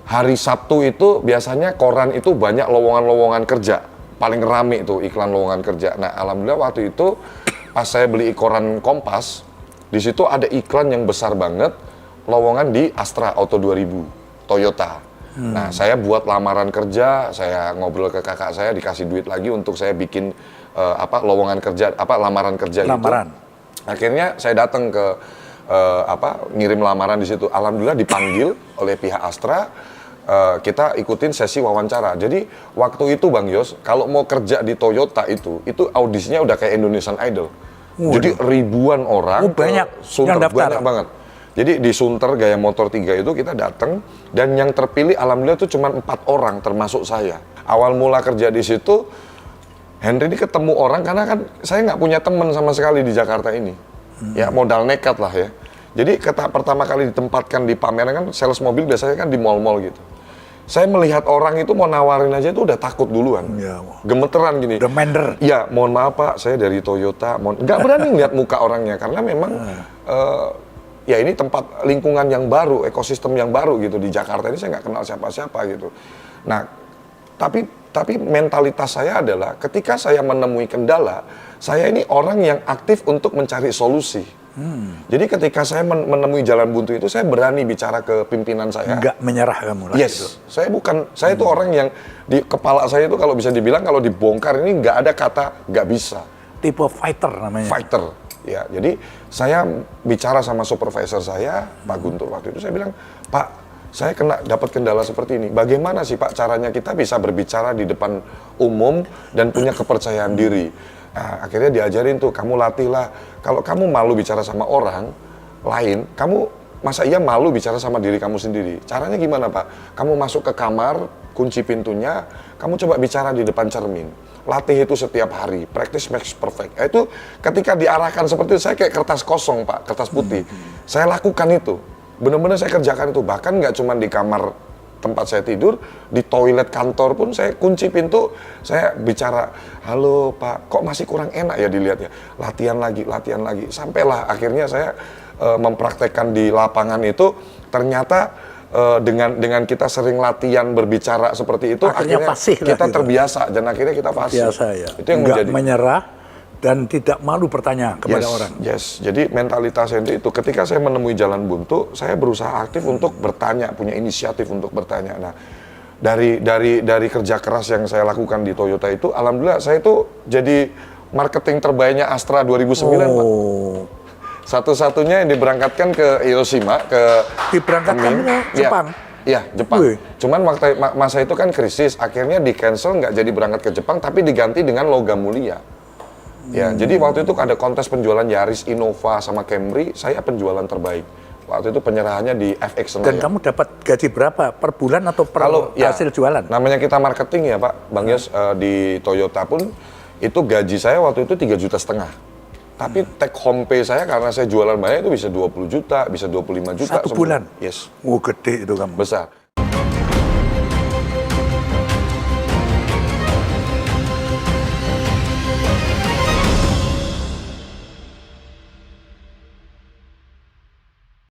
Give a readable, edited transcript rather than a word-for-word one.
hari Sabtu itu biasanya koran itu banyak lowongan-lowongan kerja. Paling rame itu iklan lowongan kerja. Nah, alhamdulillah waktu itu pas saya beli koran Kompas, di situ ada iklan yang besar banget, lowongan di Astra Auto 2000, Toyota. Nah, saya buat lamaran kerja, saya ngobrol ke kakak saya, dikasih duit lagi untuk saya bikin lowongan kerja, lamaran kerja itu. Akhirnya saya datang ke ngirim lamaran di situ. Alhamdulillah dipanggil oleh pihak Astra. Kita ikutin sesi wawancara. Jadi waktu itu Bang Yos, kalau mau kerja di Toyota itu audisinya udah kayak Indonesian Idol. Jadi ribuan orang banyak Sunter, yang daftar. banyak banget. Jadi di Sunter Gaya Motor 3 itu kita datang dan yang terpilih alhamdulillah itu cuma 4 orang termasuk saya. Awal mula kerja di situ, Henry ini ketemu orang karena kan saya nggak punya teman sama sekali di Jakarta ini. Ya modal nekat lah ya. Jadi pertama kali ditempatkan di pameran kan sales mobil biasanya kan di mall-mall gitu. Saya melihat orang itu mau nawarin aja itu udah takut duluan, gemeteran gini. Udah minder. Ya, mohon maaf Pak, saya dari Toyota. Nggak berani lihat muka orangnya karena memang ya ini tempat lingkungan yang baru, ekosistem yang baru gitu di Jakarta ini saya nggak kenal siapa-siapa gitu. Nah, tapi mentalitas saya adalah ketika saya menemui kendala, saya ini orang yang aktif untuk mencari solusi. Jadi ketika saya menemui jalan buntu itu, saya berani bicara ke pimpinan saya. Nggak menyerah kamu lah. Yes, itu. Saya itu orang yang di kepala saya itu kalau bisa dibilang kalau dibongkar ini nggak ada kata nggak bisa. Tipe fighter namanya. Fighter, ya. Jadi saya bicara sama supervisor saya, Pak Guntur waktu itu saya bilang, Pak, saya dapat kendala seperti ini. Bagaimana sih Pak caranya kita bisa berbicara di depan umum dan punya kepercayaan diri? Nah, akhirnya diajarin tuh, kamu latihlah. Kalau kamu malu bicara sama orang lain, kamu masa iya malu bicara sama diri kamu sendiri? Caranya gimana Pak? Kamu masuk ke kamar, kunci pintunya, kamu coba bicara di depan cermin. Latih itu setiap hari, practice makes perfect. Itu ketika diarahkan seperti itu, saya kayak kertas kosong Pak, kertas putih. Saya lakukan itu, benar-benar saya kerjakan itu. Bahkan nggak cuma di kamar tempat saya tidur, di toilet kantor pun saya kunci pintu, saya bicara, halo Pak, kok masih kurang enak ya dilihatnya, latihan lagi, sampailah akhirnya saya mempraktekkan di lapangan itu, ternyata dengan kita sering latihan berbicara seperti itu, akhirnya kita terbiasa dan akhirnya kita fasih. Ya. Itu yang nggak menyerah dan tidak malu bertanya kepada orang. Yes, jadi mentalitas itu ketika saya menemui jalan buntu, saya berusaha aktif untuk bertanya, punya inisiatif untuk bertanya. Nah, dari kerja keras yang saya lakukan di Toyota itu, alhamdulillah saya itu jadi marketing terbaiknya Astra 2009, Pak. Satu-satunya yang diberangkatkan ke Hiroshima, diberangkatkan ke Jepang. Iya, Jepang. Cuman waktu masa itu kan krisis, akhirnya di cancel, nggak jadi berangkat ke Jepang, tapi diganti dengan logam mulia. Ya, jadi waktu itu ada kontes penjualan Yaris, Innova, sama Camry, saya penjualan terbaik. Waktu itu penyerahannya di FX Senayan. Dan kamu dapat gaji berapa? Per bulan atau per hasil jualan? Namanya kita marketing ya Pak, Bang Yos, di Toyota pun, itu gaji saya waktu itu 3,5 juta. Tapi take home pay saya karena saya jualan banyak itu bisa 20 juta, bisa 25 juta. Satu bulan? Yes. Gede itu kamu. Besar.